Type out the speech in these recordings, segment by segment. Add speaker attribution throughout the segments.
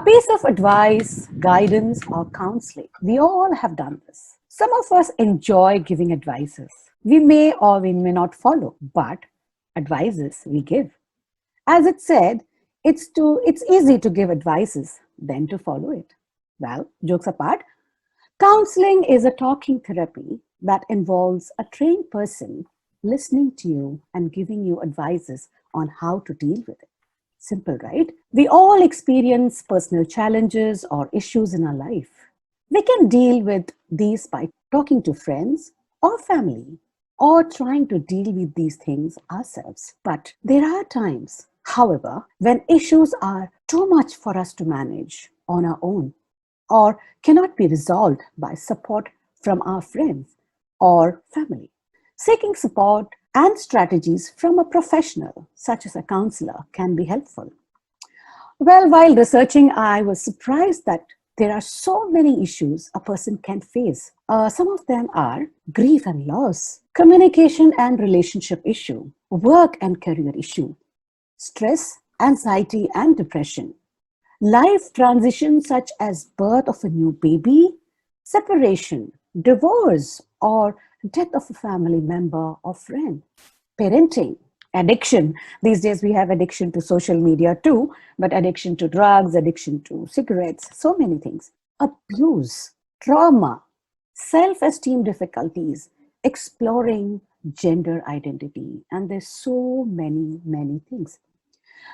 Speaker 1: piece of advice, guidance, or counseling. We all have done this. Some of us enjoy giving advices. We may or we may not follow, but advices we give. As it said, it's easy to give advices than to follow it. Well, jokes apart, counseling is a talking therapy that involves a trained person listening to you and giving you advices on how to deal with it. Simple, right? We all experience personal challenges or issues in our life. We can deal with these by talking to friends or family or trying to deal with these things ourselves. But there are times, however, when issues are too much for us to manage on our own or cannot be resolved by support from our friends or family. Seeking support and strategies from a professional, such as a counselor, can be helpful. Well, while researching, I was surprised that there are so many issues a person can face. Some of them are grief and loss, communication and relationship issue, work and career issue, stress, anxiety and depression, life transition such as birth of a new baby, separation, divorce, or death of a family member or friend, parenting, addiction. These days we have addiction to social media too, but addiction to drugs, addiction to cigarettes, so many things. Abuse, trauma, self-esteem difficulties, exploring gender identity, and there's so many things.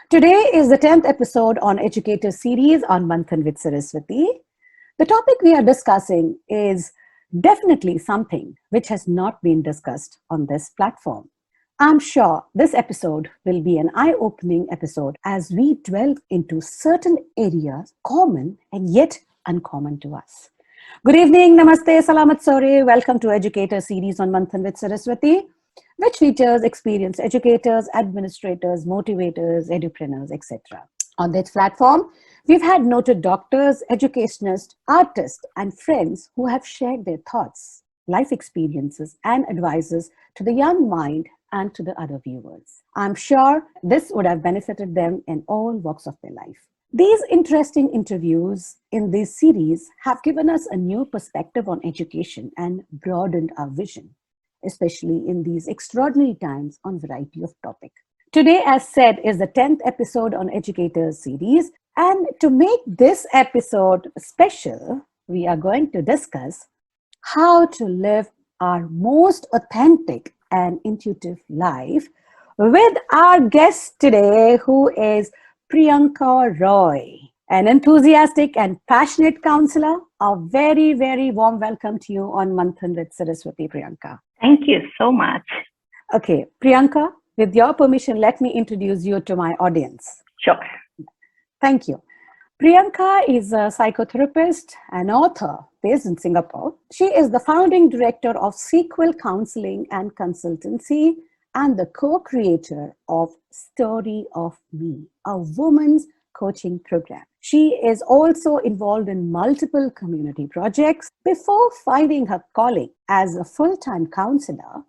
Speaker 1: Today is the 10th episode on Educator series on Manthan with Saraswathi. The topic we are discussing is definitely something which has not been discussed on this platform. I'm sure this episode will be an eye-opening episode as we delve into certain areas common and yet uncommon to us. Good evening, namaste, salamat sore. Welcome to Educator series on Manthan with Saraswathi, which features experienced educators, administrators, motivators, edupreneurs, etc. On this platform, we've had noted doctors, educationists, artists, and friends who have shared their thoughts, life experiences, and advices to the young mind and to the other viewers. I'm sure this would have benefited them in all walks of their life. These interesting interviews in this series have given us a new perspective on education and broadened our vision, especially in these extraordinary times on a variety of topics. Today, as said, is the 10th episode on Educators series. And to make this episode special, we are going to discuss how to live our most authentic and intuitive life with our guest today, who is Prionka Ray, an enthusiastic and passionate counselor. A very warm welcome to you on Manthan with Saraswathi, Prionka.
Speaker 2: Thank you so much.
Speaker 1: Okay, Prionka, with your permission, let me introduce you to my audience.
Speaker 2: Sure.
Speaker 1: Thank you. Prionka is a psychotherapist and author based in Singapore. She is the founding director of Sequel Counselling and Consultancy and the co-creator of Story of Me, a woman's coaching program. She is also involved in multiple community projects. Before finding her calling as a full-time counselor,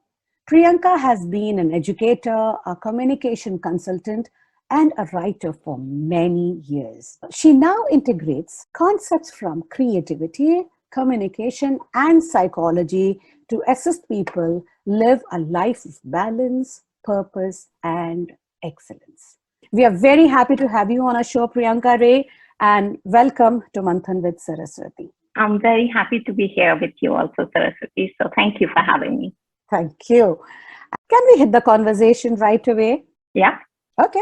Speaker 1: Prionka has been an educator, a communication consultant, and a writer for many years. She now integrates concepts from creativity, communication, and psychology to assist people live a life of balance, purpose, and excellence. We are very happy to have you on our show, Prionka Ray, and welcome to Manthan with Saraswathi.
Speaker 2: I'm very happy to be here with you also, Saraswathi. So thank you for having me.
Speaker 1: Thank you. Can we hit the conversation right away?
Speaker 2: Yeah.
Speaker 1: Okay.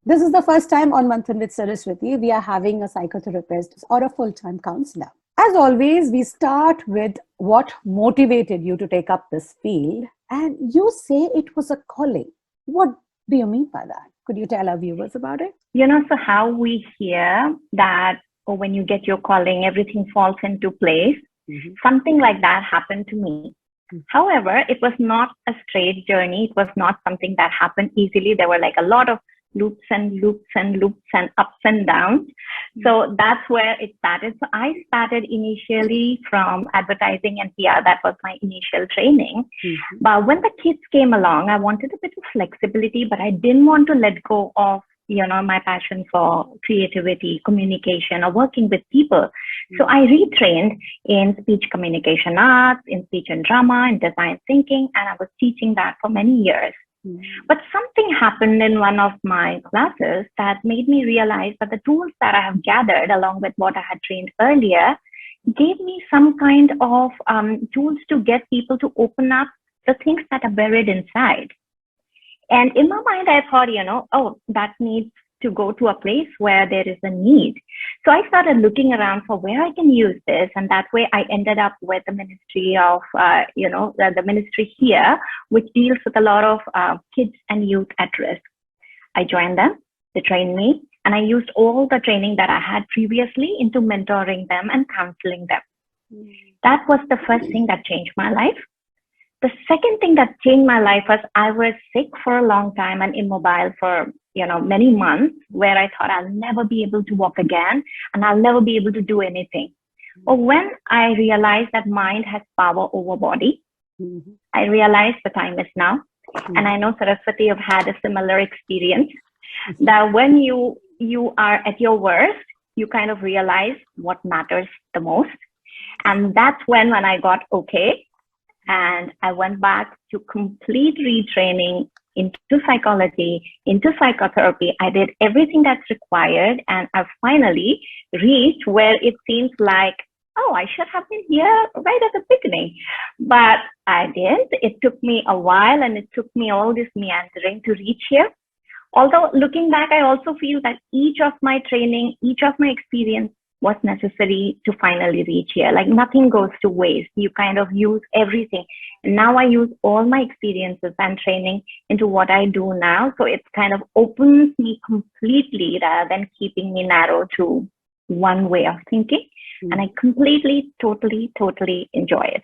Speaker 1: This is the first time on Manthan with Saraswathi we are having a psychotherapist or a full-time counselor. As always, we start with what motivated you to take up this field, and you say it was a calling. What do you mean by that? Could you tell our viewers about it?
Speaker 2: So how we hear that when you get your calling, everything falls into place. Something like that happened to me. However, it was not a straight journey. It was not something that happened easily. There were like a lot of loops and loops and loops and ups and downs. So that's where it started. So I started initially from advertising and PR. That was my initial training. But when the kids came along, I wanted a bit of flexibility, but I didn't want to let go of my passion for creativity, communication, or working with people. So I retrained in speech communication arts, in speech and drama, in design thinking, and I was teaching that for many years. But something happened in one of my classes that made me realize that the tools that I have gathered along with what I had trained earlier gave me some kind of tools to get people to open up the things that are buried inside. And in my mind, I thought, that needs to go to a place where there is a need. So I started looking around for where I can use this. And that way I ended up with the ministry of, the ministry here, which deals with a lot of kids and youth at risk. I joined them, they trained me, and I used all the training that I had previously into mentoring them and counseling them. That was the first thing that changed my life. The second thing that changed my life was I was sick for a long time and immobile for many months, where I thought I'll never be able to walk again and I'll never be able to do anything. But when I realized that mind has power over body, I realized the time is now. And I know Saraswathi have had a similar experience, that when you are at your worst, you kind of realize what matters the most. And that's when I got okay. And I went back to complete retraining into psychology, into psychotherapy. I did everything that's required, and I finally reached where it seems like, oh, I should have been here right at the beginning. But I didn't. It took me a while, and it took me all this meandering to reach here. Although looking back, I also feel that each of my training, each of my experience was necessary to finally reach here. Like nothing goes to waste. You kind of use everything. And now I use all my experiences and training into what I do now. So it kind of opens me completely rather than keeping me narrow to one way of thinking. And I completely, totally enjoy it.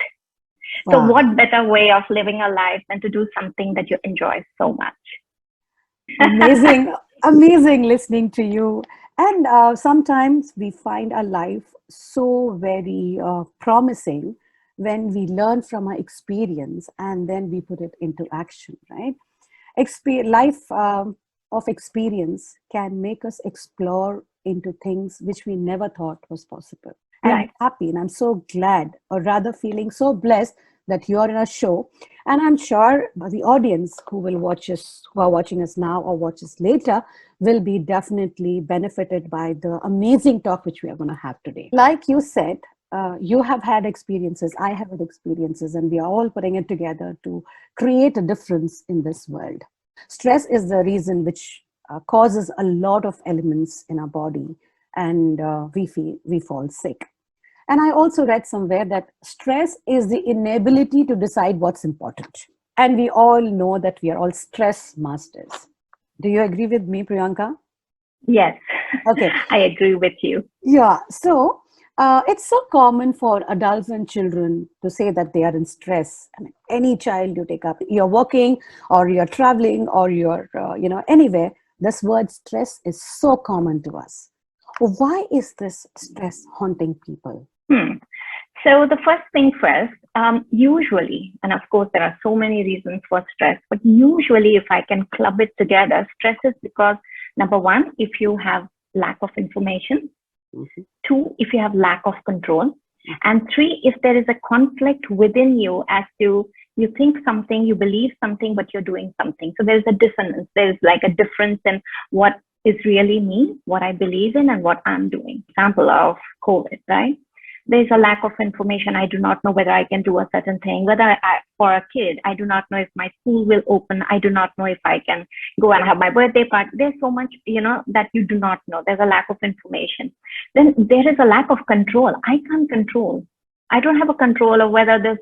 Speaker 1: Wow.
Speaker 2: So what better way of living a life than to do something that you enjoy so much?
Speaker 1: Amazing listening to you. And sometimes we find our life so very promising when we learn from our experience and then we put it into action, right? Life of experience can make us explore into things which we never thought was possible. And
Speaker 2: Right.
Speaker 1: I'm happy and I'm so glad, or rather feeling so blessed that you're in a show. And I'm sure the audience who are watching us now or watch us later, will be definitely benefited by the amazing talk which we are going to have today. Like you said, you have had experiences, I have had experiences, and we are all putting it together to create a difference in this world. Stress is the reason which causes a lot of elements in our body, and we fall sick. And I also read somewhere that stress is the inability to decide what's important. And we all know that we are all stress masters. Do you agree with me, Prionka?
Speaker 2: Yes.
Speaker 1: Okay.
Speaker 2: I agree with you.
Speaker 1: Yeah. So it's so common for adults and children to say that they are in stress. I mean, any child you take up, you're working or you're traveling or you're, anywhere, this word stress is so common to us. Why is this stress haunting people?
Speaker 2: So the first thing first, usually, and of course there are so many reasons for stress, but usually if I can club it together, stress is because, number one, if you have lack of information, two, if you have lack of control, and three, if there is a conflict within you as to you think something, you believe something, but you're doing something. So there's a dissonance. There's like a difference in what is really me, what I believe in, and what I'm doing. Example of COVID, right? There's a lack of information. I do not know whether I can do a certain thing. For a kid, I do not know if my school will open. I do not know if I can go and have my birthday party. There's so much, that you do not know. There's a lack of information. Then there is a lack of control. I can't control. I don't have a control of whether this,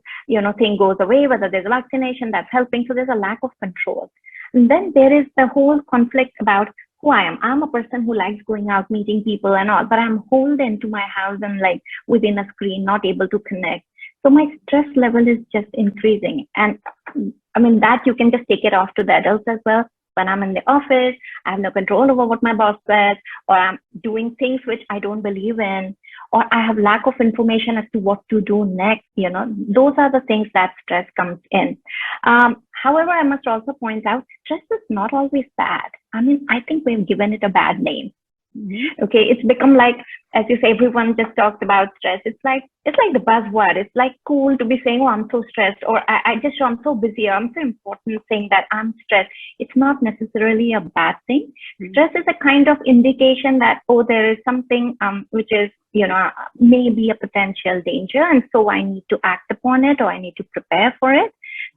Speaker 2: thing goes away, whether there's a vaccination that's helping. So there's a lack of control. And then there is the whole conflict about who I am. I'm a person who likes going out, meeting people and all, but I'm holden to my house and like within a screen, not able to connect. So my stress level is just increasing. And I mean, that you can just take it off to the adults as well. When I'm in the office, I have no control over what my boss says, or I'm doing things which I don't believe in, or I have lack of information as to what to do next. Those are the things that stress comes in. However, I must also point out, stress is not always bad. I mean, I think we've given it a bad name. Okay, it's become like, as you say, everyone just talks about stress. It's like the buzzword. It's like cool to be saying, oh, I'm so stressed, or I'm so busy, or I'm so important, saying that I'm stressed. It's not necessarily a bad thing. Stress is a kind of indication that, oh, there is something which is, maybe a potential danger, and so I need to act upon it, or I need to prepare for it.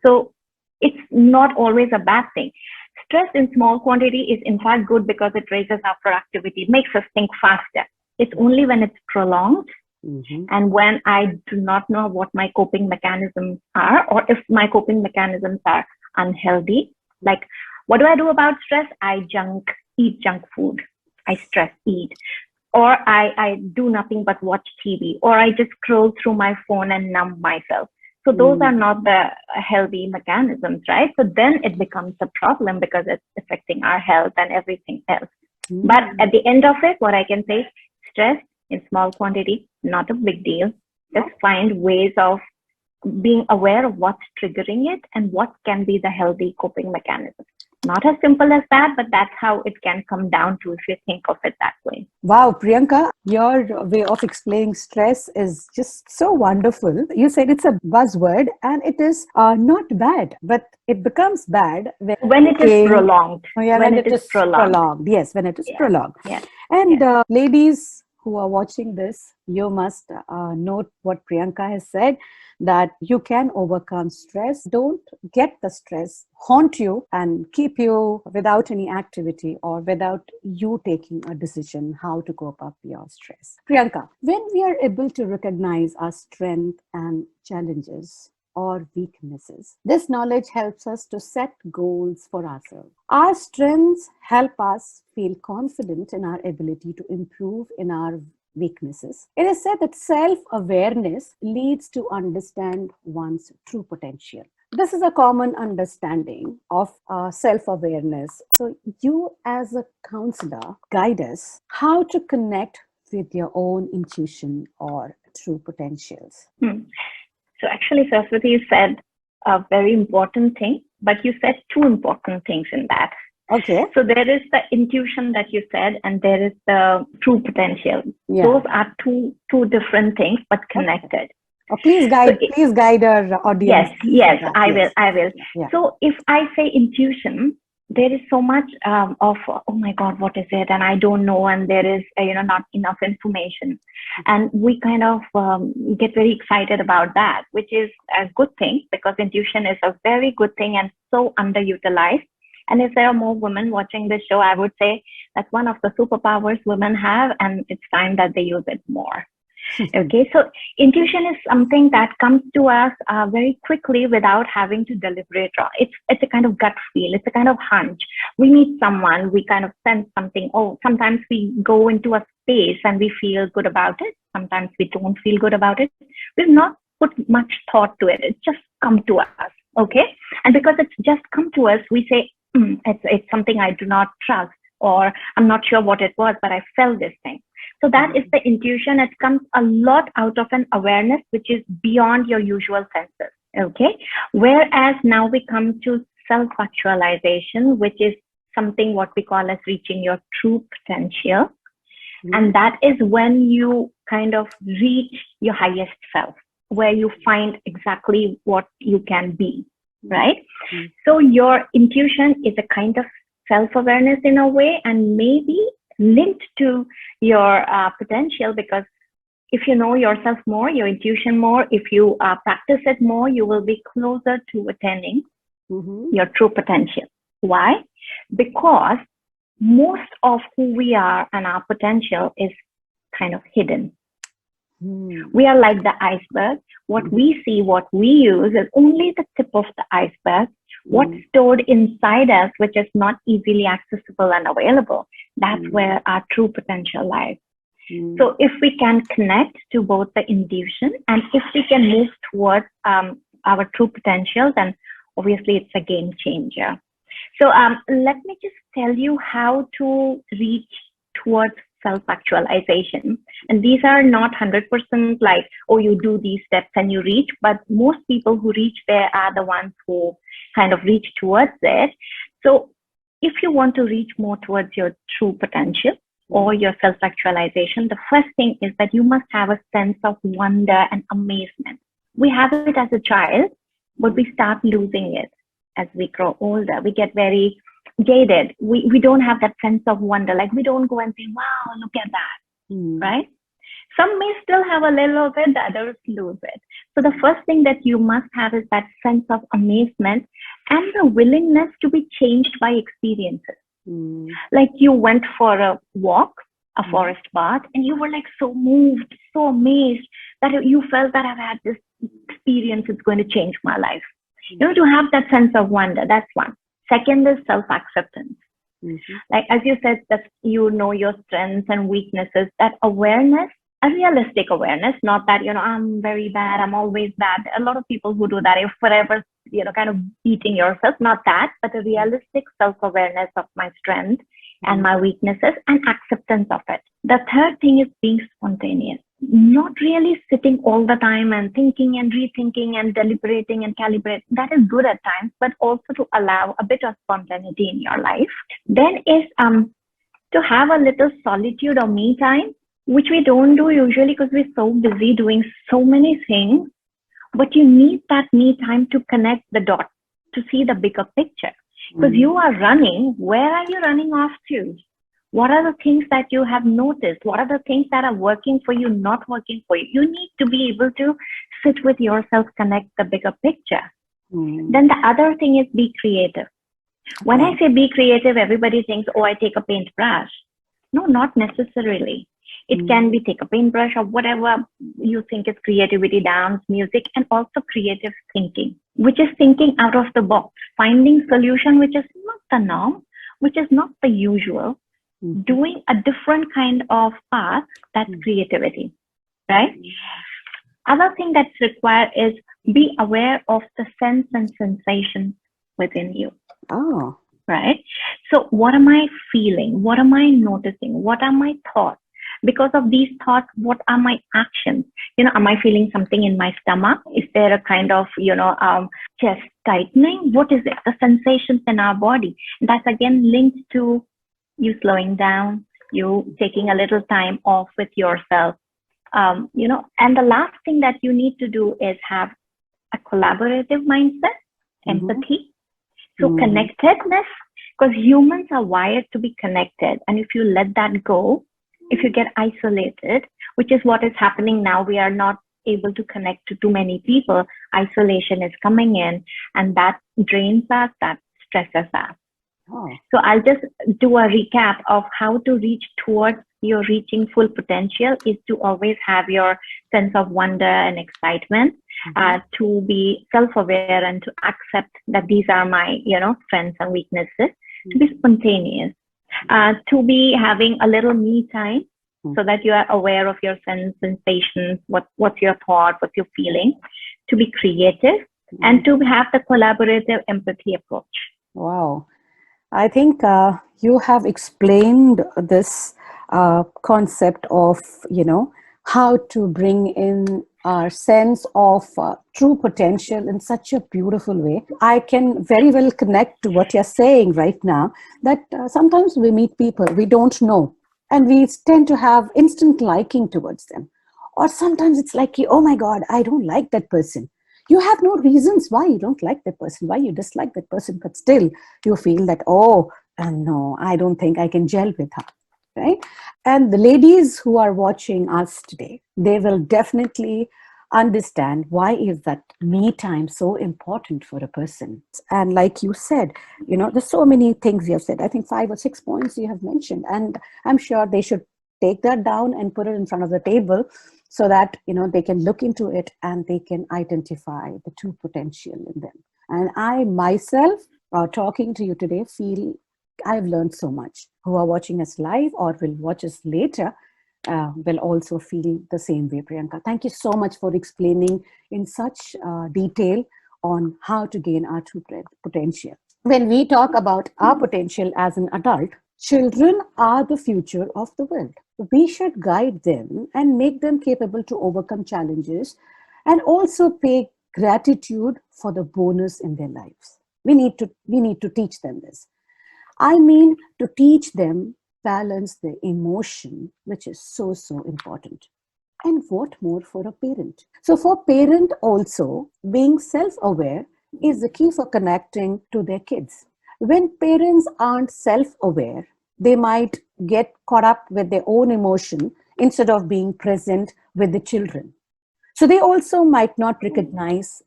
Speaker 2: So it's not always a bad thing. Stress in small quantity is in fact good because it raises our productivity. It makes us think faster. It's only when it's prolonged and when I do not know what my coping mechanisms are, or if my coping mechanisms are unhealthy. Like, what do I do about stress? I eat junk food. I stress eat. Or I do nothing but watch TV. Or I just scroll through my phone and numb myself. So those are not the healthy mechanisms, right? So then it becomes a problem because it's affecting our health and everything else. But at the end of it, what I can say, stress in small quantity, not a big deal. Just find ways of being aware of what's triggering it and what can be the healthy coping mechanism. Not as simple as that, but that's how it can come down to if you think of it that way.
Speaker 1: Wow, Priyanka, your way of explaining stress is just so wonderful. You said it's a buzzword and it is not bad, but it becomes bad
Speaker 2: when it is prolonged.
Speaker 1: Yeah, when it is prolonged. Yes, when it is prolonged.
Speaker 2: Yeah.
Speaker 1: And ladies who are watching this, you must note what Priyanka has said, that you can overcome stress. Don't get the stress haunt you and keep you without any activity or without you taking a decision how to cope up your stress. Priyanka, when we are able to recognize our strength and challenges or weaknesses, this knowledge helps us to set goals for ourselves. Our strengths help us feel confident in our ability to improve in our weaknesses. It is said that self-awareness leads to understand one's true potential. This is a common understanding of self-awareness. So you as a counselor guide us how to connect with your own intuition or true potentials.
Speaker 2: So actually, Saraswathi, you said a very important thing, but you said two important things in that.
Speaker 1: Okay.
Speaker 2: So there is the intuition that you said, and there is the true potential.
Speaker 1: Yeah.
Speaker 2: Those are two different things, but connected.
Speaker 1: Okay. Please guide our audience.
Speaker 2: Yes, I will.
Speaker 1: Yeah.
Speaker 2: So if I say intuition, there is so much of, oh my God, what is it? And I don't know. And there is, not enough information. And we kind of get very excited about that, which is a good thing because intuition is a very good thing and so underutilized. And if there are more women watching this show, I would say that's one of the superpowers women have, and it's time that they use it more. Okay, so intuition is something that comes to us very quickly without having to deliberate. It's a kind of gut feel. It's a kind of hunch. We meet someone, we kind of sense something. Oh, sometimes we go into a space and we feel good about it. Sometimes we don't feel good about it. We've not put much thought to it. It's just come to us. Okay, and because it's just come to us, we say, it's something I do not trust, or I'm not sure what it was, but I felt this thing. So that is the intuition. It comes a lot out of an awareness which is beyond your usual senses. Okay. Whereas now we come to self-actualization, which is something what we call as reaching your true potential. And that is when you kind of reach your highest self, where you find exactly what you can be. Right? So your intuition is a kind of self-awareness in a way, and maybe linked to your potential, because if you know yourself more, your intuition more, if you practice it more, you will be closer to attaining your true potential. Why? Because most of who we are and our potential is kind of hidden. We are like the iceberg. What we see, what we use is only the tip of the iceberg. What's stored inside us, which is not easily accessible and available, that's where our true potential lies. So if we can connect to both the intuition and if we can move towards our true potential, then obviously it's a game changer. So let me just tell you how to reach towards self-actualization. And these are not 100% like, oh, you do these steps and you reach, but most people who reach there are the ones who kind of reach towards it. So if you want to reach more towards your true potential or your self-actualization, the first thing is that you must have a sense of wonder and amazement. We have it as a child, but we start losing it as we grow older. We get very jaded. We don't have that sense of wonder. Like, we don't go and say, wow, look at that, right? Some may still have a little of it, the others lose it. So the first thing that you must have is that sense of amazement and the willingness to be changed by experiences. Like, you went for a walk, a forest bath, and you were like so moved, so amazed that you felt that I've had this experience, it's going to change my life. To have that sense of wonder, that's one. Second is self-acceptance. Like, as you said, that you know your strengths and weaknesses, that awareness, a realistic awareness, not that, I'm very bad, I'm always bad. A lot of people who do that, if forever, kind of beating yourself, not that, but a realistic self-awareness of my strengths and my weaknesses and acceptance of it. The third thing is being spontaneous, not really sitting all the time and thinking and rethinking and deliberating and calibrating. That is good at times, but also to allow a bit of spontaneity in your life. Then is to have a little solitude or me time, which we don't do usually because we're so busy doing so many things, but you need that me time to connect the dots, to see the bigger picture. Because you are running, where are you running off to? What are the things that you have noticed? What are the things that are working for you, not working for you? You need to be able to sit with yourself, connect the bigger picture. Then the other thing is be creative. When I say be creative, everybody thinks, oh, I take a paintbrush. No, not necessarily. It can be take a paintbrush or whatever you think is creativity, dance, music, and also creative thinking, which is thinking out of the box, finding solution which is not the norm, which is not the usual, doing a different kind of path. That's creativity, right? Other thing that's required is be aware of the sense and sensations within you.
Speaker 1: Oh.
Speaker 2: Right? So what am I feeling? What am I noticing? What are my thoughts? Because of these thoughts, what are my actions? Am I feeling something in my stomach? Is there a kind of, chest tightening? What is it? The sensations in our body. That's again linked to you slowing down, you taking a little time off with yourself. And the last thing that you need to do is have a collaborative mindset, empathy. So connectedness, because humans are wired to be connected. And if you let that go, if you get isolated, which is what is happening now, we are not able to connect to too many people. Isolation is coming in, and that drains us, that stresses us. So I'll just do a recap of how to reach towards your reaching full potential is to always have your sense of wonder and excitement, to be self-aware and to accept that these are my, strengths and weaknesses, to be spontaneous, to be having a little me time so that you are aware of your sensations, what's your thought, what's your feeling, to be creative, and to have the collaborative empathy approach.
Speaker 1: Wow. I think you have explained this concept of, how to bring in our sense of true potential in such a beautiful way. I can very well connect to what you're saying right now, that sometimes we meet people we don't know, and we tend to have instant liking towards them. Or sometimes it's like, oh my God, I don't like that person. You have no reasons why you don't like that person, why you dislike that person, but still you feel that, no, I don't think I can gel with her, right? And the ladies who are watching us today, they will definitely understand why is that me time so important for a person. And like you said, there's so many things you have said. I think 5 or 6 points you have mentioned, and I'm sure they should take that down and put it in front of the table, so that they can look into it and they can identify the true potential in them. And I myself, talking to you today, feel I've learned so much. Who are watching us live or will watch us later will also feel the same way, Prionka. Thank you so much for explaining in such detail on how to gain our true potential. When we talk about our potential as an adult, children are the future of the world. We should guide them and make them capable to overcome challenges, and also pay gratitude for the bonus in their lives. We need to teach them this. I mean, to teach them balance their emotion, which is so, so important. And what more for a parent? So for parent also, being self-aware is the key for connecting to their kids. When parents aren't self-aware, they might get caught up with their own emotion instead of being present with the children. So they also might not recognize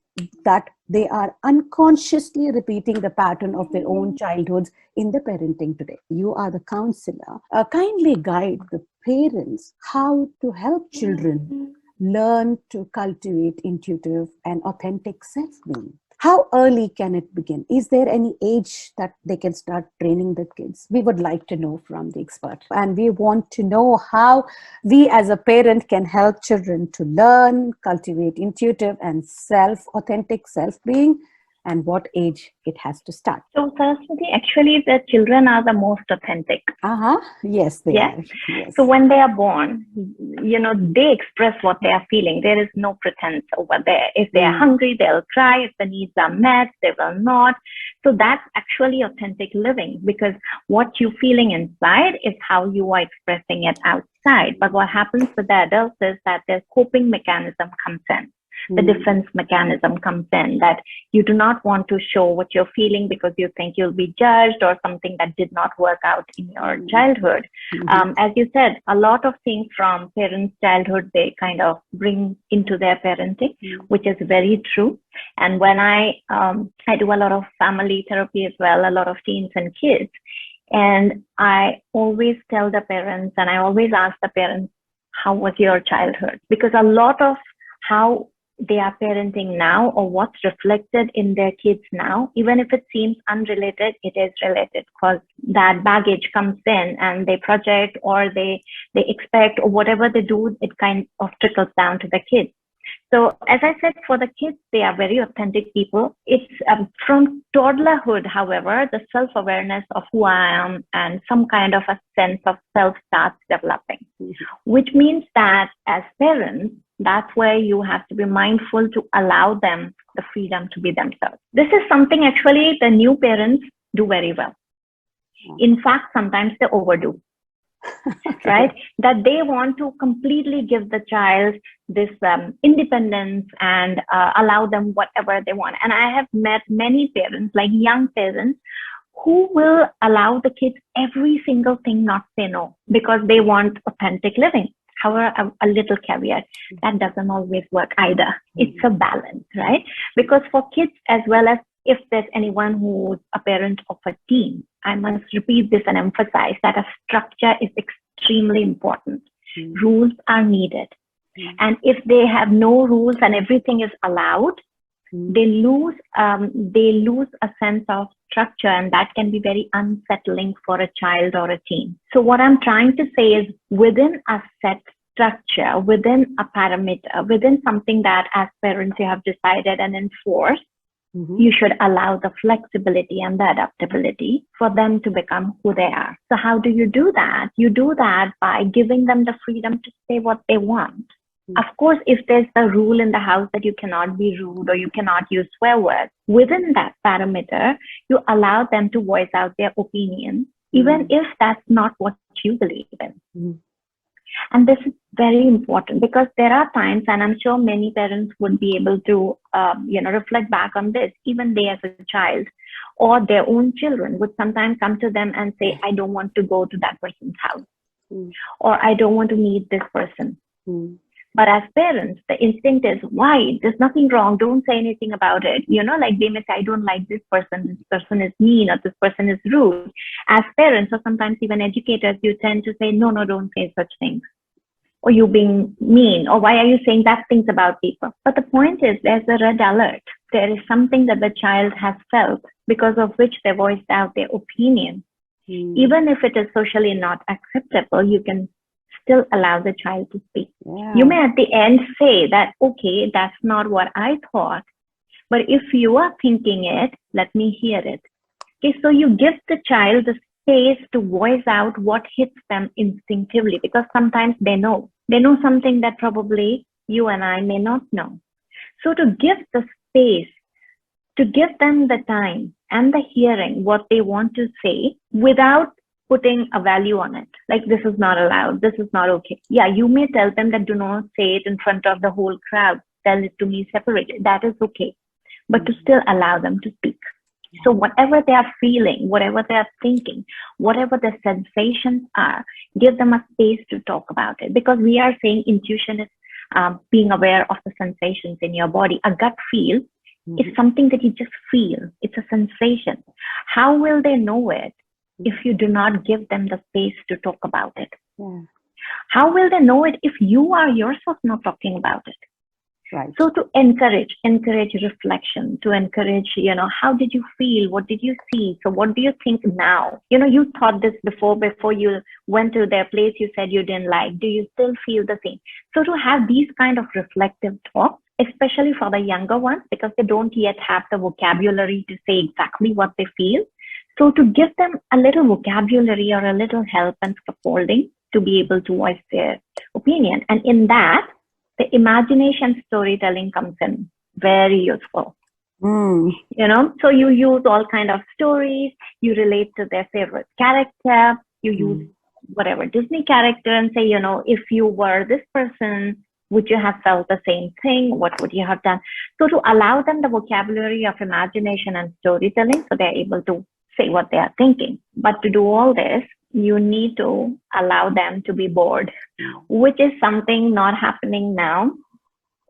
Speaker 1: that they are unconsciously repeating the pattern of their own childhoods in the parenting today. You are the counselor. Kindly guide the parents how to help children learn to cultivate intuitive and authentic self-being. How early can it begin? Is there any age that they can start training the kids? We would like to know from the expert. And we want to know how we as a parent can help children to learn, cultivate intuitive and authentic self-being, and what age it has to start.
Speaker 2: So, Saraswati, actually, the children are the most authentic.
Speaker 1: Yes, they are. Yes.
Speaker 2: So when they are born, they express what they are feeling. There is no pretense over there. If they are hungry, they'll cry. If the needs are met, they will not. So that's actually authentic living, because what you're feeling inside is how you are expressing it outside. But what happens with the adults is that their coping mechanism comes in. The defense mechanism comes in, that you do not want to show what you're feeling because you think you'll be judged, or something that did not work out in your childhood. As you said, a lot of things from parents' childhood, they kind of bring into their parenting, which is very true. And when I do a lot of family therapy as well, a lot of teens and kids, and I always tell the parents, and I always ask the parents, how was your childhood? Because a lot of how they are parenting now, or what's reflected in their kids now, even if it seems unrelated, it is related, because that baggage comes in and they project, or they expect, or whatever they do, it kind of trickles down to the kids. So as I said, for the kids, they are very authentic people. It's from toddlerhood, however, the self-awareness of who I am and some kind of a sense of self starts developing, which means that as parents, that's where you have to be mindful to allow them the freedom to be themselves. This is something actually the new parents do very well. In fact, sometimes they overdo. Right? That they want to completely give the child this independence and allow them whatever they want. And I have met many parents, like young parents, who will allow the kids every single thing, not say no, because they want authentic living. However, a little caveat, that doesn't always work either. It's a balance, right? Because for kids, as well as if there's anyone who's a parent of a teen, I must repeat this and emphasize that a structure is extremely important. Rules are needed. And if they have no rules and everything is allowed, they lose a sense of structure, and that can be very unsettling for a child or a teen. So what I'm trying to say is, within a set structure, within a parameter, within something that as parents you have decided and enforced, you should allow the flexibility and the adaptability for them to become who they are. So how do you do that? You do that by giving them the freedom to say what they want. Of course, if there's a rule in the house that you cannot be rude or you cannot use swear words, within that parameter, you allow them to voice out their opinion, even if that's not what you believe in. And this is very important, because there are times, and I'm sure many parents would be able to, reflect back on this, even they as a child or their own children would sometimes come to them and say, I don't want to go to that person's house, or I don't want to meet this person. But as parents, the instinct is, why? There's nothing wrong. Don't say anything about it. Like they may say, I don't like this person is mean, or this person is rude. As parents, or sometimes even educators, you tend to say, no, don't say such things. Or you being mean, or why are you saying that things about people? But the point is, there's a red alert. There is something that the child has felt, because of which they voiced out their opinion. Even if it is socially not acceptable, you can still allow the child to speak. You may at the end say that, okay, that's not what I thought, but if you are thinking it, let me hear it. Okay, so you give the child the space to voice out what hits them instinctively, because sometimes they know something that probably you and I may not know. So to give the space, to give them the time, and the hearing what they want to say without putting a value on it. Like, this is not allowed, this is not okay. Yeah, you may tell them that do not say it in front of the whole crowd. Tell it to me separately. That is okay. But to still allow them to speak. So whatever they are feeling, whatever they are thinking, whatever the sensations are, give them a space to talk about it. Because we are saying intuition is being aware of the sensations in your body. A gut feel is something that you just feel. It's a sensation. How will they know it if you do not give them the space to talk about it? How will they know it if you are yourself not talking about it?
Speaker 1: Right.
Speaker 2: So to encourage reflection, to encourage, how did you feel? What did you see? So what do you think now? You thought this before you went to their place, you said you didn't like. Do you still feel the same? So to have these kind of reflective talks, especially for the younger ones, because they don't yet have the vocabulary to say exactly what they feel. So to give them a little vocabulary or a little help and scaffolding to be able to voice their opinion. And in that, the imagination storytelling comes in very useful. So you use all kind of stories, you relate to their favorite character, you use whatever Disney character and say, if you were this person, would you have felt the same thing? What would you have done? So to allow them the vocabulary of imagination and storytelling, so they're able to say what they are thinking. But to do all this, you need to allow them to be bored, which is something not happening now.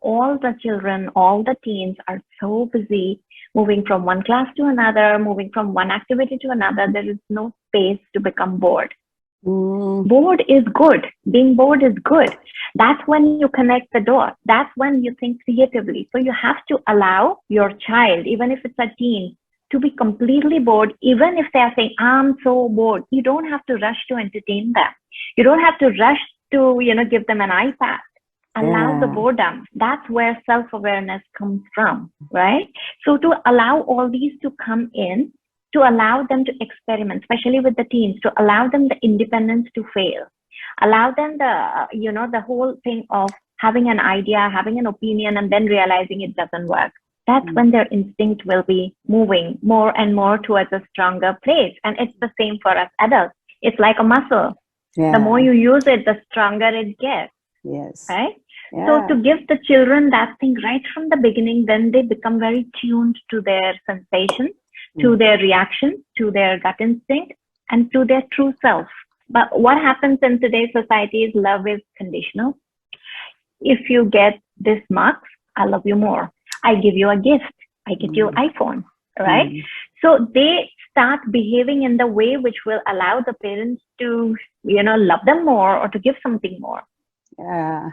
Speaker 2: All the children, all the teens are so busy moving from one class to another, moving from one activity to another. There is no space to become bored. Bored is good. Being bored is good. That's when you connect the dots. That's when you think creatively. So you have to allow your child, even if it's a teen, to be completely bored, even if they are saying, I'm so bored. You don't have to rush to entertain them. You don't have to rush to, give them an iPad. Allow the boredom. That's where self-awareness comes from, right? So to allow all these to come in, to allow them to experiment, especially with the teens, to allow them the independence to fail. Allow them the whole thing of having an idea, having an opinion, and then realizing it doesn't work. That's when their instinct will be moving more and more towards a stronger place. And it's the same for us adults. It's like a muscle. The more you use it, the stronger it gets.
Speaker 1: Yes.
Speaker 2: Right? So to give the children that thing right from the beginning, then they become very tuned to their sensations, to their reaction, to their gut instinct, and to their true self. But what happens in today's society is love is conditional. If you get this marks, I love you more. I give you a gift. I get you an iPhone, right? So they start behaving in the way which will allow the parents to, love them more or to give something more.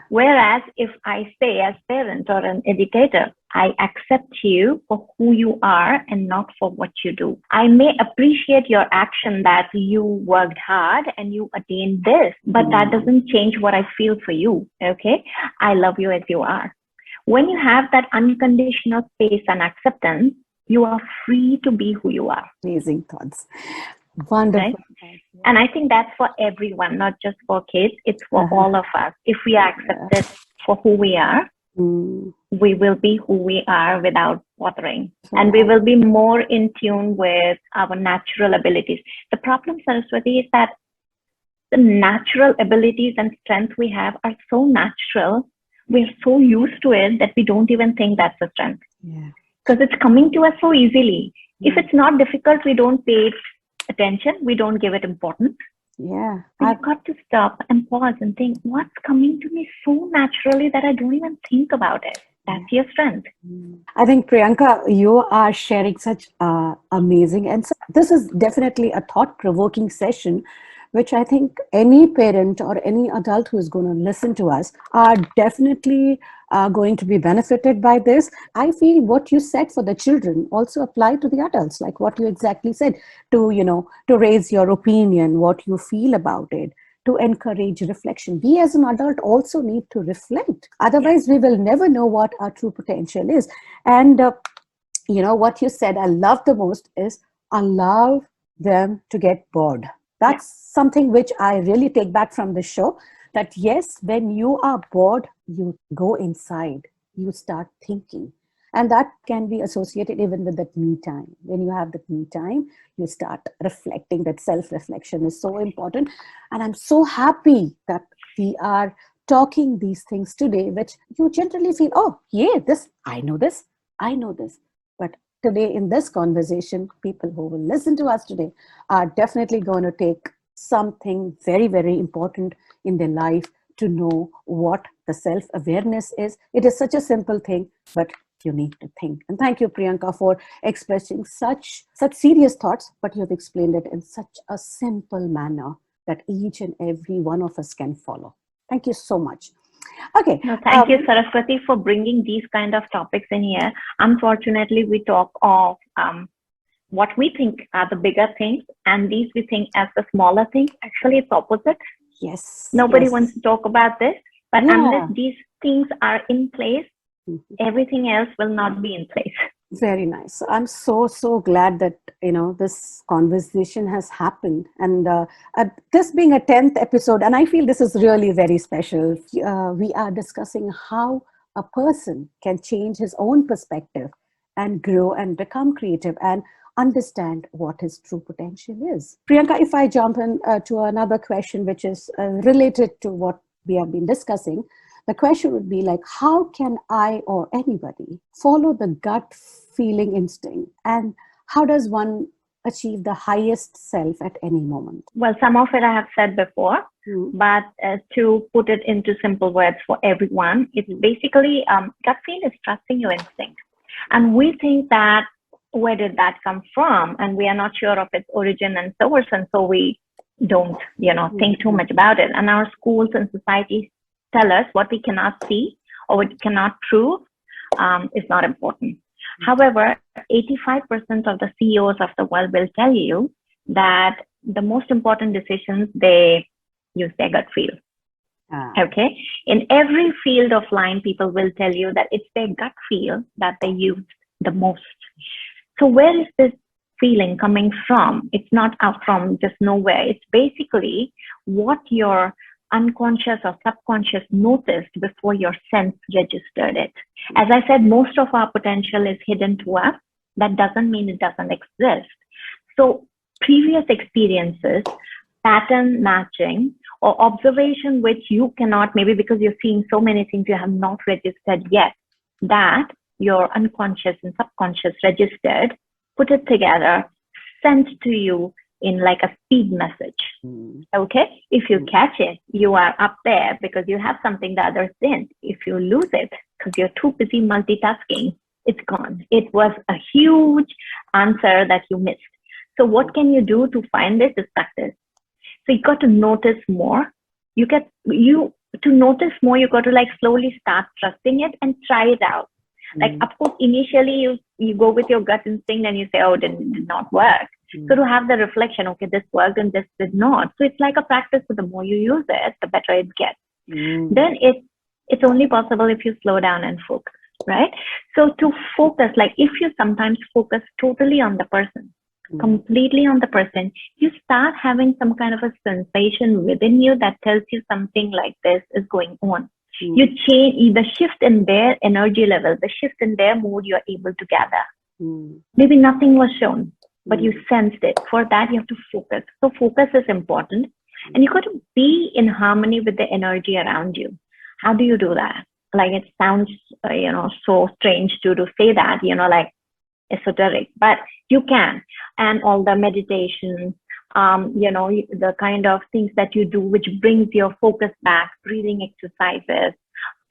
Speaker 2: Whereas if I say as parent or an educator, I accept you for who you are and not for what you do. I may appreciate your action that you worked hard and you attained this, but that doesn't change what I feel for you. Okay. I love you as you are. When you have that unconditional space and acceptance, you are free to be who you are.
Speaker 1: Amazing thoughts. Wonderful.
Speaker 2: Right? And I think that's for everyone, not just for kids. It's for all of us. If we are accepted for who we are, we will be who we are without bothering. And we will be more in tune with our natural abilities. The problem, Saraswathi, is that the natural abilities and strength we have are so natural. We're so used to it that we don't even think that's a strength. Because it's coming to us so easily. If it's not difficult, we don't pay it attention. We don't give it importance. I've got to stop and pause and think, what's coming to me so naturally that I don't even think about it. That's your strength.
Speaker 1: I think, Priyanka, you are sharing such amazing, and so this is definitely a thought-provoking session, which I think any parent or any adult who is going to listen to us are definitely going to be benefited by this. I feel what you said for the children also apply to the adults, like what you exactly said, to raise your opinion, what you feel about it, to encourage reflection. We as an adult also need to reflect. Otherwise, we will never know what our true potential is. And, what you said I love the most is allow them to get bored. That's something which I really take back from the show, that yes, when you are bored, you go inside, you start thinking. And that can be associated even with that me time. When you have that me time, you start reflecting. That self-reflection is so important. And I'm so happy that we are talking these things today, which you generally feel, oh, yeah, I know this, I know this. But today in this conversation, people who will listen to us today are definitely going to take something very, very important in their life to know what the self-awareness is. It is such a simple thing, but you need to think. And thank you, Priyanka, for expressing such serious thoughts, but you have explained it in such a simple manner that each and every one of us can follow. Thank you so much. Okay.
Speaker 2: No, thank you, Saraswathi, for bringing these kind of topics in here. Unfortunately, we talk of what we think are the bigger things, and these we think as the smaller things. Actually, it's opposite.
Speaker 1: Yes.
Speaker 2: Nobody
Speaker 1: yes.
Speaker 2: wants to talk about this, but unless these things are in place, everything else will not be in place.
Speaker 1: Very nice. So I'm so glad that this conversation has happened, and this being a 10th episode, and I feel this is really very special. We are discussing how a person can change his own perspective and grow and become creative and understand what his true potential is. Priyanka, if I jump in to another question, which is related to what we have been discussing, the question would be like, how can I or anybody follow the gut feeling instinct? And how does one achieve the highest self at any moment?
Speaker 2: Well, some of it I have said before, but to put it into simple words for everyone, it's basically gut feel is trusting your instinct. And we think that where did that come from? And we are not sure of its origin and source. And so we don't, think too much about it. And our schools and societies tell us what we cannot see or what we cannot prove is not important. However, 85% of the CEOs of the world will tell you that the most important decisions, they use their gut feel. Okay. In every field of line, people will tell you that it's their gut feel that they use the most. So where is this feeling coming from? It's not out from just nowhere. It's basically what your unconscious or subconscious noticed before your sense registered it. As I said, most of our potential is hidden to us. That doesn't mean it doesn't exist. So previous experiences, pattern matching, or observation which you cannot, maybe because you're seeing so many things you have not registered yet, that your unconscious and subconscious registered, put it together, sent to you in like a speed message. Okay. If you catch it, you are up there because you have something the others didn't. If you lose it because you're too busy multitasking, it's gone. It was a huge answer that you missed. So what can you do to find this is practice. So you got to notice more. To notice more, you got to like slowly start trusting it and try it out. Like, of course, initially you go with your gut instinct and you say, oh, it did not work. So to have the reflection, okay, this worked and this did not. So it's like a practice. So the more you use it, the better it gets. Then it's only possible if you slow down and focus, right? So to focus, like if you sometimes focus totally on the person, completely on the person, you start having some kind of a sensation within you that tells you something like this is going on. You change the shift in their energy level, the shift in their mood, you're able to gather. Maybe nothing was shown, but you sensed it. For that, you have to focus. So focus is important. And you got to be in harmony with the energy around you. How do you do that? Like it sounds, so strange to say that, like esoteric, but you can. And all the meditation, the kind of things that you do, which brings your focus back, breathing exercises,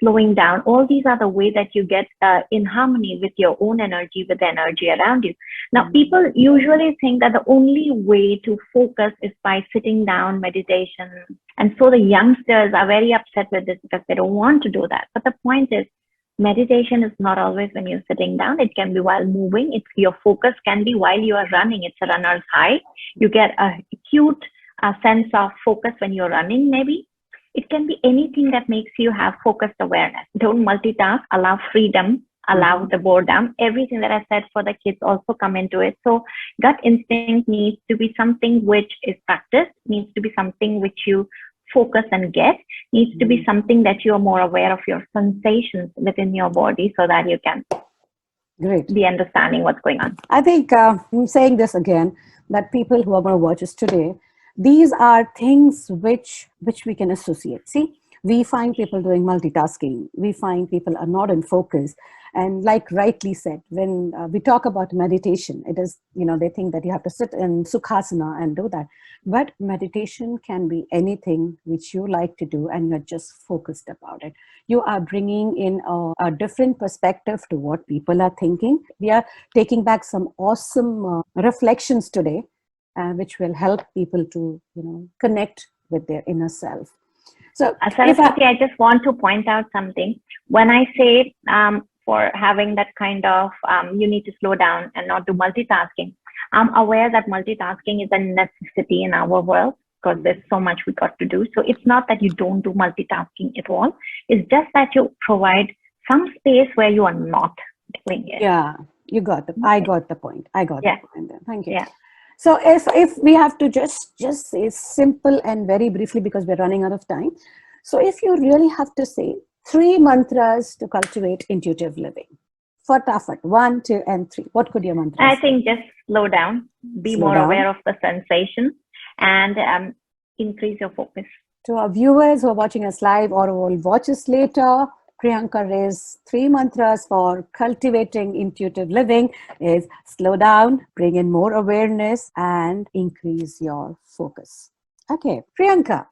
Speaker 2: slowing down, all these are the way that you get in harmony with your own energy, with the energy around you. Now, people usually think that the only way to focus is by sitting down, meditation. And so the youngsters are very upset with this because they don't want to do that. But the point is, meditation is not always when you're sitting down. It can be while moving. Your focus can be while you are running. It's a runner's high. You get a acute sense of focus when you're running, maybe. It can be anything that makes you have focused awareness. Don't multitask, allow freedom, allow the boredom. Everything that I said for the kids also come into it. So gut instinct needs to be something which is practiced, needs to be something which you focus and get, needs to be something that you are more aware of your sensations within your body so that you can
Speaker 1: Great.
Speaker 2: be understanding what's going on.
Speaker 1: I think I'm saying this again, that people who are going to watch us today, these are things which we can associate. See, we find people doing multitasking. We find people are not in focus. And like rightly said, when we talk about meditation, it is, they think that you have to sit in Sukhasana and do that. But meditation can be anything which you like to do and you're just focused about it. You are bringing in a different perspective to what people are thinking. We are taking back some awesome reflections today, which will help people to, connect with their inner self. So,
Speaker 2: Saraswathi, I just want to point out something. When I say for having that kind of, you need to slow down and not do multitasking, I'm aware that multitasking is a necessity in our world because there's so much we got to do. So it's not that you don't do multitasking at all. It's just that you provide some space where you are not doing it.
Speaker 1: Yeah, you got the. I got the point. I got the point. Thank you.
Speaker 2: Yeah.
Speaker 1: So if we have to just say simple and very briefly, because we're running out of time. So if you really have to say 3 mantras to cultivate intuitive living, Fatafat, 1, 2, and 3. What could your mantras
Speaker 2: I think just slow down, be more aware of the sensation, and increase your focus.
Speaker 1: To our viewers who are watching us live or who will watch us later, Prionka Ray's 3 mantras for cultivating intuitive living is slow down, bring in more awareness, and increase your focus. Okay, Priyanka,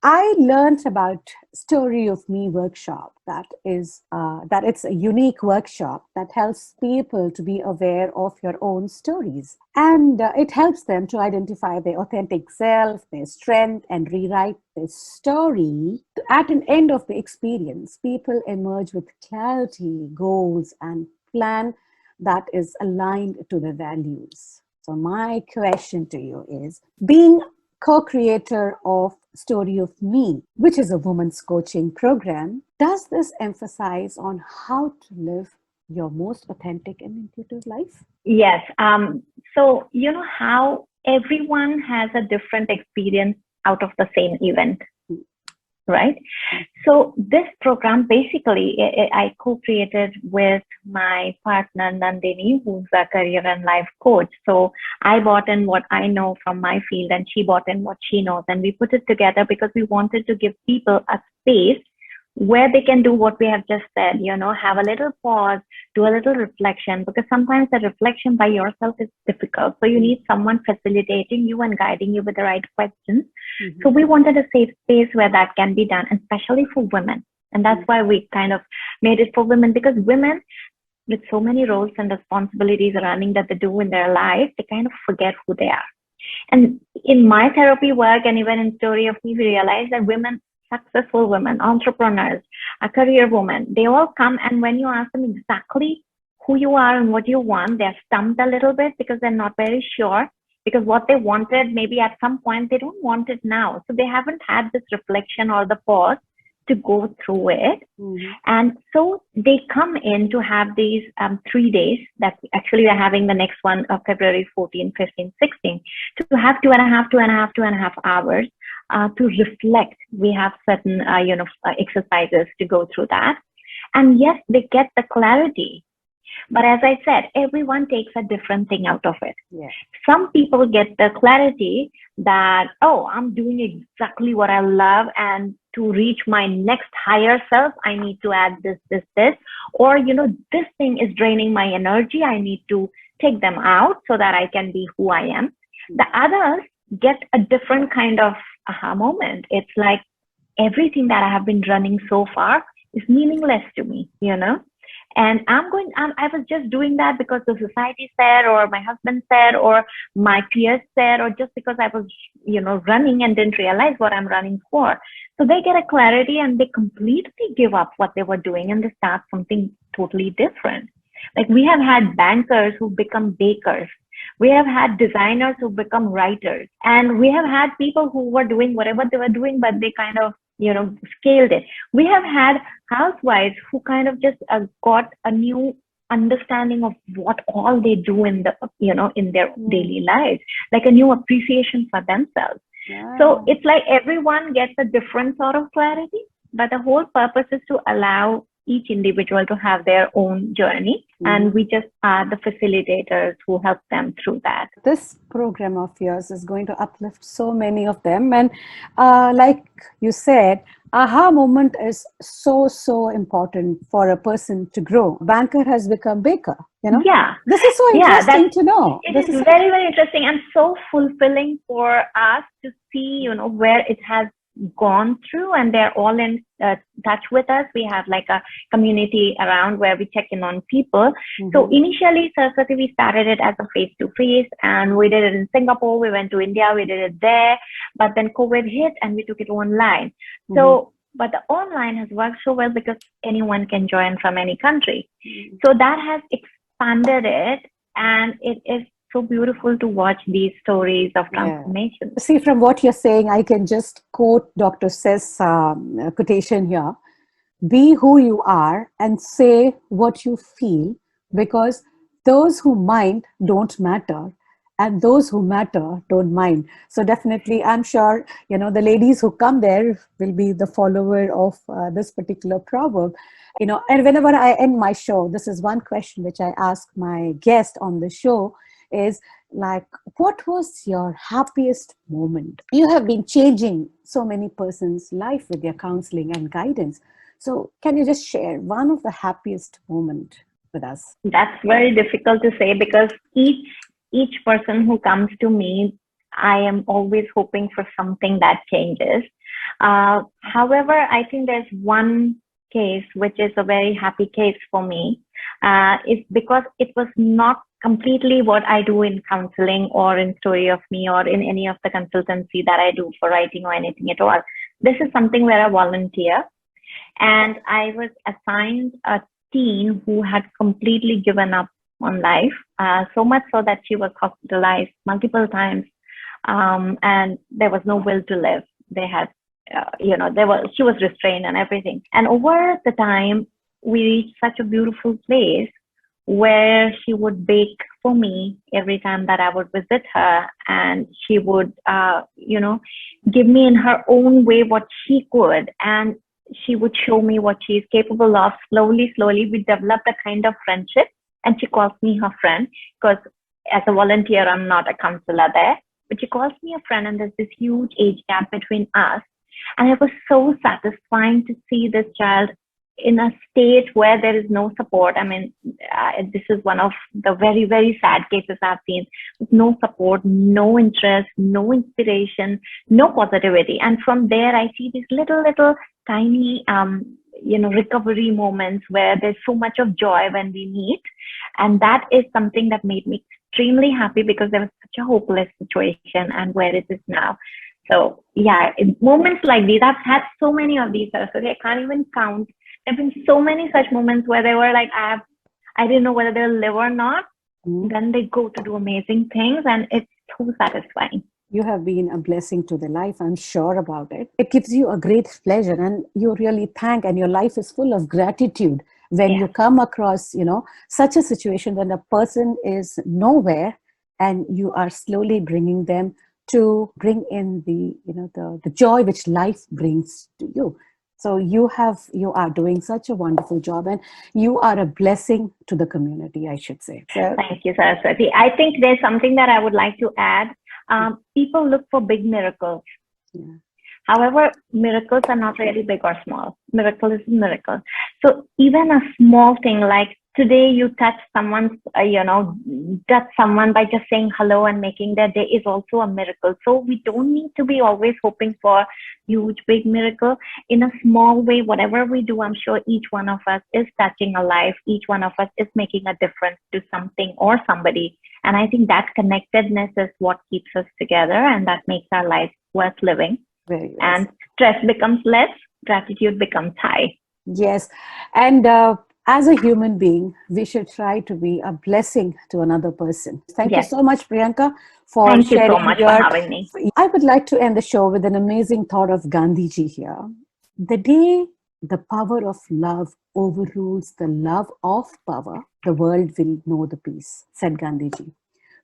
Speaker 1: I learned about Story of Me workshop. That it's a unique workshop that helps people to be aware of your own stories. And it helps them to identify their authentic self, their strength, and rewrite their story. At an end of the experience, people emerge with clarity, goals, and plan that is aligned to their values. So my question to you is, being co-creator of Story of Me, which is a women's coaching program, does this emphasize on how to live your most authentic and intuitive life?
Speaker 2: Yes. So you know how everyone has a different experience out of the same event, right? So this program, basically, I co-created with my partner, Nandini, who's a career and life coach. So I brought in what I know from my field and she brought in what she knows. And we put it together because we wanted to give people a space where they can do what we have just said, have a little pause, do a little reflection, because sometimes the reflection by yourself is difficult. So you need someone facilitating you and guiding you with the right questions. Mm-hmm. So we wanted a safe space where that can be done, especially for women. And that's why we kind of made it for women, because women with so many roles and responsibilities running that they do in their life, they kind of forget who they are. And in my therapy work and even in Story of Me, we realized that women, successful women, entrepreneurs, a career woman, they all come, and when you ask them exactly who you are and what you want, they're stumped a little bit because they're not very sure, because what they wanted maybe at some point, they don't want it now. So they haven't had this reflection or the pause to go through it. Mm-hmm. And so they come in to have these 3 days that actually we're having the next one of February 14, 15, 16, to have 2.5 hours to reflect. We have certain, exercises to go through that. And yes, they get the clarity. But as I said, everyone takes a different thing out of it. Yeah. Some people get the clarity that, oh, I'm doing exactly what I love, and to reach my next higher self, I need to add this. Or, this thing is draining my energy. I need to take them out so that I can be who I am. The others get a different kind of aha moment. It's like everything that I have been running so far is meaningless to me, And I was just doing that because the society said, or my husband said, or my peers said, or just because I was, running and didn't realize what I'm running for. So they get a clarity and they completely give up what they were doing and they start something totally different. Like we have had bankers who become bakers. We have had designers who become writers. And we have had people who were doing whatever they were doing, but they kind of, scaled it. We have had housewives who kind of just got a new understanding of what all they do in the, in their daily lives, like a new appreciation for themselves. Yeah. So it's like everyone gets a different sort of clarity, but the whole purpose is to allow each individual to have their own journey. And we just are the facilitators who help them through that.
Speaker 1: This program of yours is going to uplift so many of them. And like you said, aha moment is so important for a person to grow. Banker has become baker,
Speaker 2: Yeah.
Speaker 1: This is so interesting to know.
Speaker 2: It is very, very interesting and so fulfilling for us to see, where it has gone through, and they're all in touch with us. We have like a community around where we check in on people. So initially, Saraswathi, we started it as a face-to-face, and we did it in Singapore. We went to India, we did it there, but then COVID hit and we took it online. So, but the online has worked so well because anyone can join from any country. So that has expanded it, and it is so beautiful to watch these stories of transformation.
Speaker 1: Yeah. See, from what you're saying, I can just quote Dr. Seth's quotation here. Be who you are and say what you feel, because those who mind don't matter, and those who matter don't mind. So definitely, I'm sure, the ladies who come there will be the follower of this particular proverb. And whenever I end my show, this is one question which I ask my guest on the show is like, what was your happiest moment? You have been changing so many persons' life with your counseling and guidance. So can you just share one of the happiest moment with us?
Speaker 2: That's very difficult to say because each person who comes to me, I am always hoping for something that changes. However, I think there's one case which is a very happy case for me. It's because it was not completely what I do in counseling or in Story of Me or in any of the consultancy that I do for writing or anything at all. This is something where I volunteer, and I was assigned a teen who had completely given up on life, so much so that she was hospitalized multiple times, and there was no will to live. They had, she was restrained and everything. And over the time, we reached such a beautiful place where she would bake for me every time that I would visit her, and she would, give me in her own way what she could, and she would show me what she is capable of. Slowly, we developed a kind of friendship, and she calls me her friend because as a volunteer, I'm not a counselor there, but she calls me a friend, and there's this huge age gap between us. And it was so satisfying to see this child in a state where there is no support. I mean, this is one of the very, very sad cases I've seen. No support, no interest, no inspiration, no positivity. And from there, I see these little tiny, recovery moments where there's so much of joy when we meet. And that is something that made me extremely happy because there was such a hopeless situation, and where it is now. So yeah, in moments like these, I've had so many of these, so I can't even count. There have been so many such moments where they were like, I didn't know whether they'll live or not. Then they go to do amazing things, and it's so satisfying.
Speaker 1: You have been a blessing to their life, I'm sure about it. It gives you a great pleasure, and you really thank, and your life is full of gratitude when you come across, such a situation when a person is nowhere and you are slowly bringing them to bring in the joy which life brings to you. So you are doing such a wonderful job, and you are a blessing to the community, I should say. So,
Speaker 2: thank you, Saraswathi. I think there's something that I would like to add. People look for big miracles.
Speaker 1: Yeah.
Speaker 2: However, miracles are not really big or small. Miracle is a miracle. So even a small thing like today you touch someone by just saying hello and making their day is also a miracle. So we don't need to be always hoping for huge, big miracle. In a small way, whatever we do, I'm sure each one of us is touching a life. Each one of us is making a difference to something or somebody. And I think that connectedness is what keeps us together, and that makes our life worth living.
Speaker 1: Very well.
Speaker 2: And stress becomes less, gratitude becomes high.
Speaker 1: Yes. And as a human being, we should try to be a blessing to another person. Thank you so much, Priyanka, for
Speaker 2: Thank you
Speaker 1: sharing
Speaker 2: so much for having me.
Speaker 1: I would like to end the show with an amazing thought of Gandhiji here. The day the power of love overrules the love of power, the world will know the peace, said Gandhiji.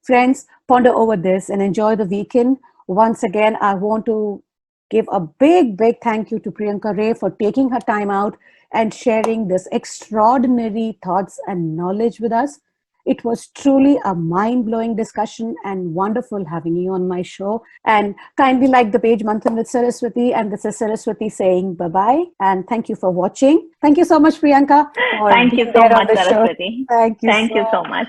Speaker 1: Friends, ponder over this and enjoy the weekend. Once again, I want to give a big, big thank you to Prionka Ray for taking her time out and sharing this extraordinary thoughts and knowledge with us. It was truly a mind-blowing discussion and wonderful having you on my show. And kindly like the page Manthan with Saraswathi. And this is Saraswathi saying bye-bye. And thank you for watching. Thank you so much, Priyanka, for
Speaker 2: Thank you
Speaker 1: being
Speaker 2: so
Speaker 1: there on
Speaker 2: much,
Speaker 1: the show.
Speaker 2: Saraswathi.
Speaker 1: Thank you
Speaker 2: Thank you so much.